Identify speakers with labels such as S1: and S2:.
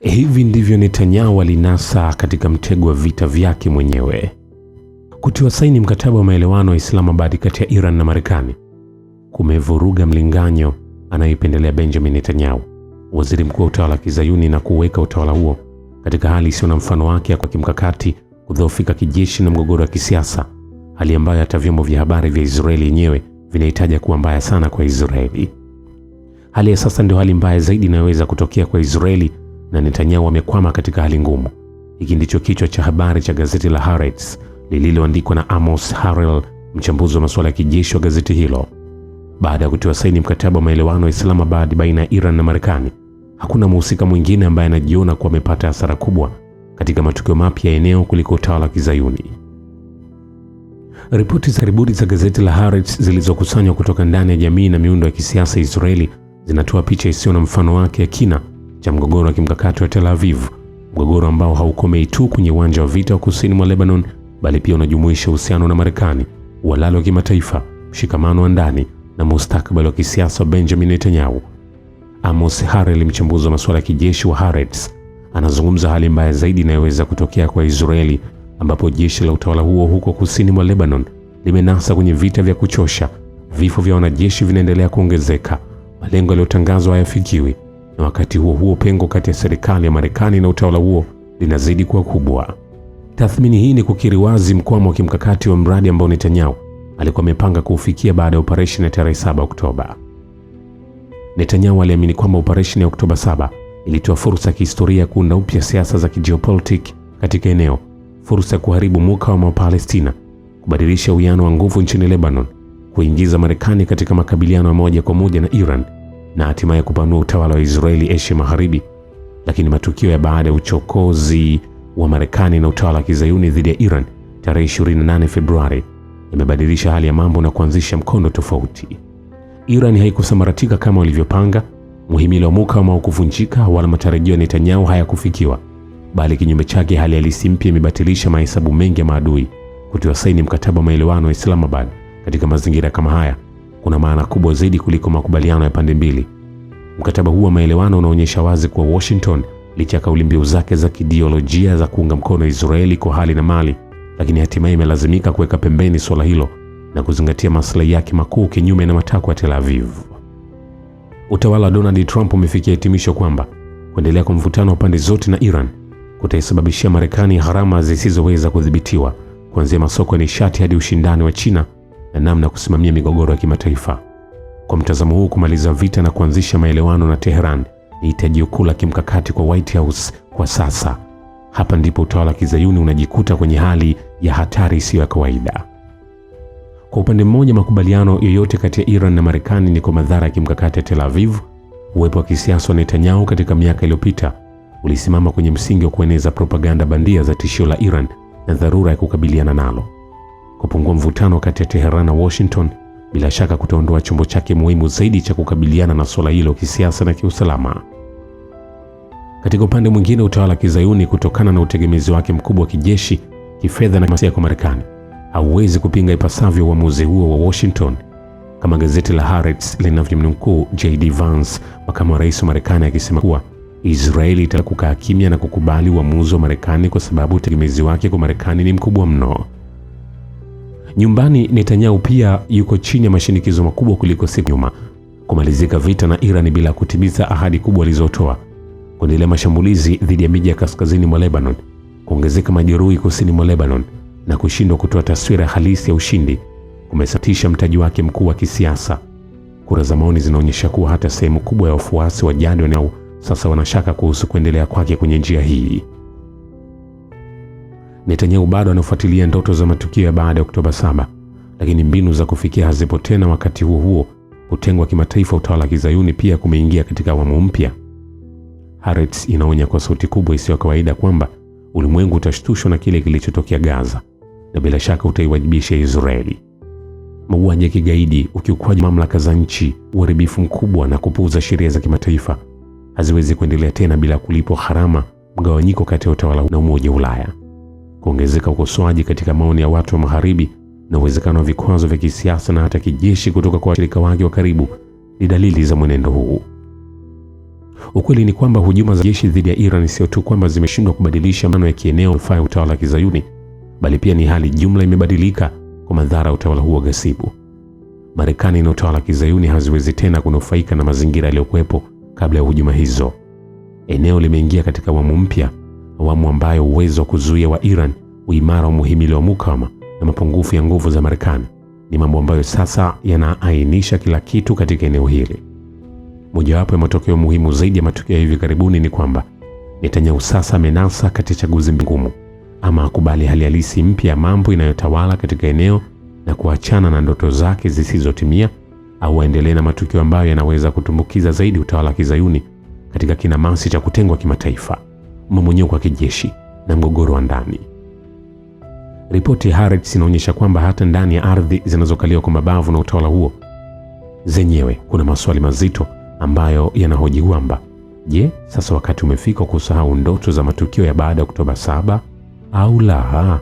S1: Hivi ndivyo Netanyahu alinasa katika mtego wa vita vyake mwenyewe. Kutiwa saini mkataba wa maelewano wa Islamabad kati ya Iran na Marekani kumevuruga mlinganyo anayoipendelea Benjamin Netanyahu, waziri mkuu wa utawala wa Kizayuni, na kuweka utawala huo katika hali isiyo na mfano wake kwa kimkakati, kudhoofika kijeshi na mgogoro wa kisiasa, hali ambayo hata vyombo vya habari vya Israeli yenyewe vinahitaja kuwa mbaya sana kwa Israeli. Hali ya sasa ndio hali mbaya zaidi inayoweza kutokea kwa Israeli, na Netanyahu amekwama katika hali ngumu. Hiki ndicho kichwa cha habari cha gazeti la Haaretz lililoandikwa na Amos Harel, mchambuzi wa masuala ya kijeshi wa gazeti hilo. Baada ya kutiwa saini mkataba wa maelewano wa Islamabad baina ya Iran na Marekani, hakuna mhusika mwingine ambaye anajiona kuwa amepata hasara kubwa katika matukio mapya ya eneo kuliko utawala wa Kizayuni. Ripoti za karibuni za gazeti la Haaretz zilizokusanywa kutoka ndani ya jamii na miundo ya kisiasa ya Israeli zinatoa picha isiyo na mfano wake ya kina cha mgogoro wa kimkakati wa Tel Aviv, mgogoro ambao haukomei tu kwenye uwanja wa vita wa kusini mwa Lebanon, bali pia unajumuisha uhusiano na Marekani, uhalali wa kimataifa, mshikamano wa ndani na mustakabali wa kisiasa wa Benjamin Netanyahu. Amos Harel, mchambuzi wa masuala ya kijeshi wa Haaretz, anazungumza hali mbaya zaidi inayoweza kutokea kwa Israeli, ambapo jeshi la utawala huo huko kusini mwa Lebanon limenasa kwenye vita vya kuchosha, vifo vya wanajeshi vinaendelea kuongezeka, malengo yaliyotangazwa hayafikiwi, na wakati huo huo pengo kati ya serikali ya Marekani na utawala huo linazidi kuwa kubwa. Tathmini hii ni kukiri wazi mkwamo wa kimkakati wa mradi ambao Netanyahu alikuwa amepanga kuufikia baada ya operesheni ya tarehe 7 Oktoba. Netanyahu aliamini kwamba operesheni ya Oktoba 7 ilitoa fursa ya kihistoria ya kuunda upya siasa za kijiopolitiki katika eneo, fursa ya kuharibu mukawama wa Palestina, kubadilisha uwiano wa nguvu nchini Lebanon, kuingiza Marekani katika makabiliano ya moja kwa moja na Iran, na hatimaye kupanua utawala wa Israeli Asia Magharibi. Lakini matukio ya baada ya uchokozi wa Marekani na utawala wa Kizayuni dhidi ya Iran tarehe 28 Februari yamebadilisha hali ya mambo na kuanzisha mkondo tofauti. Iran haikusambaratika kama walivyopanga, muhimili wa mukawama haukuvunjika, wala matarajio ya Netanyahu hayakufikiwa, bali kinyume chake hali halisi mpya imebatilisha mahesabu mengi ya maadui. Kutiwa saini mkataba wa maelewano wa Islamabad katika mazingira kama haya kuna maana kubwa zaidi kuliko makubaliano ya pande mbili. Mkataba huu wa maelewano unaonyesha wazi kuwa Washington, licha ya kauli mbiu zake za kiideolojia za kuunga mkono Israeli kwa hali na mali, lakini hatimaye imelazimika kuweka pembeni swala hilo na kuzingatia maslahi yake makuu kinyume na matakwa ya Tel Aviv. Utawala wa Donald Trump umefikia hitimisho kwamba kuendelea kwa mvutano wa pande zote na Iran kutaisababishia Marekani gharama zisizoweza kudhibitiwa, kuanzia masoko ya nishati hadi ushindani wa China na namna kusimamia migogoro ya kimataifa. Kwa mtazamo huu, kumaliza vita na kuanzisha maelewano na Tehran ni hitaji kuu la kimkakati kwa White House kwa sasa. Hapa ndipo utawala wa Kizayuni unajikuta kwenye hali ya hatari isiyo ya kawaida. Kwa upande mmoja, makubaliano yoyote kati ya Iran na Marekani ni kwa madhara ya kimkakati ya Tel Aviv. Uwepo wa kisiasa wa Netanyahu katika miaka iliyopita ulisimama kwenye msingi wa kueneza propaganda bandia za tishio la Iran na dharura ya kukabiliana nalo. Kupungua mvutano kati ya Tehran na Washington bila shaka kutaondoa chombo chake muhimu zaidi cha kukabiliana na swala hilo kisiasa na kiusalama. Katika upande mwingine, utawala wa Kizayuni, kutokana na utegemezi wake mkubwa wa kijeshi, kifedha na kimaslahi kwa Marekani, hauwezi kupinga ipasavyo uamuzi huo wa Washington. Kama gazeti la Haaretz linavyomnukuu J.D. Vance, makamu wa rais wa Marekani, akisema kuwa Israeli itakukaa kimya na kukubali uamuzi wa Marekani kwa sababu utegemezi wake kwa Marekani ni mkubwa mno. Nyumbani, Netanyahu pia yuko chini ya mashinikizo makubwa kuliko siku nyuma: kumalizika vita na Iran bila kutimiza ahadi kubwa alizotoa, kuendelea mashambulizi dhidi ya miji ya kaskazini mwa Lebanon, kuongezeka majeruhi kusini mwa Lebanon, na kushindwa kutoa taswira halisi ya ushindi kumesatisha mtaji wake mkuu wa kisiasa. Kura za maoni zinaonyesha kuwa hata sehemu kubwa ya wafuasi wa jadi wanao sasa wanashaka kuhusu kuendelea kwake kwenye njia hii. Netanyahu bado anafuatilia ndoto za matukio ya baada ya Oktoba 7, lakini mbinu za kufikia hazipo tena. Wakati huo huo, kutengwa kimataifa utawala wa Kizayuni pia kumeingia katika awamu mpya. Haaretz inaonya kwa sauti kubwa isiyo kawaida kwamba ulimwengu utashtushwa na kile kilichotokea Gaza, na bila shaka utaiwajibisha Israeli. Mauaji ya kigaidi, ukiukwaji mamlaka za nchi, uharibifu mkubwa na kupuuza sheria za kimataifa haziwezi kuendelea tena bila kulipwa gharama. Mgawanyiko kati ya utawala na Umoja wa Ulaya, kuongezeka ukosoaji katika maoni ya watu wa Magharibi, na uwezekano wa vikwazo vya kisiasa na hata kijeshi kutoka kwa washirika wake wa karibu ni dalili za mwenendo huu. Ukweli ni kwamba hujuma za jeshi dhidi ya Iran sio tu kwamba zimeshindwa kubadilisha maana ya kieneo ya utawala wa Kizayuni, bali pia ni hali jumla imebadilika kwa madhara ya utawala huo ghasibu. Marekani na utawala wa Kizayuni haziwezi tena kunufaika na mazingira yaliyokuwepo kabla ya hujuma hizo. Eneo limeingia katika awamu mpya, awamu ambayo uwezo wa kuzuia wa Iran, uimara wa muhimili wa mukawama na mapungufu ya nguvu za Marekani ni mambo ambayo sasa yanaainisha kila kitu katika eneo hili. Mojawapo ya matokeo muhimu zaidi ya matukio hivi karibuni ni kwamba Netanyahu sasa amenasa katika chaguzi ngumu: ama akubali hali halisi mpya ya mambo inayotawala katika eneo na kuachana na ndoto zake zisizotimia, au aendelee na matukio ambayo yanaweza kutumbukiza zaidi utawala wa Kizayuni katika kinamasi cha kutengwa kimataifa, mmomonyoko wa kijeshi na mgogoro wa ndani. Ripoti ya Haaretz inaonyesha kwamba hata ndani ya ardhi zinazokaliwa kwa mabavu na utawala huo zenyewe kuna maswali mazito ambayo yanahoji kwamba, je, sasa wakati umefika kusahau ndoto za matukio ya baada ya Oktoba 7 au la?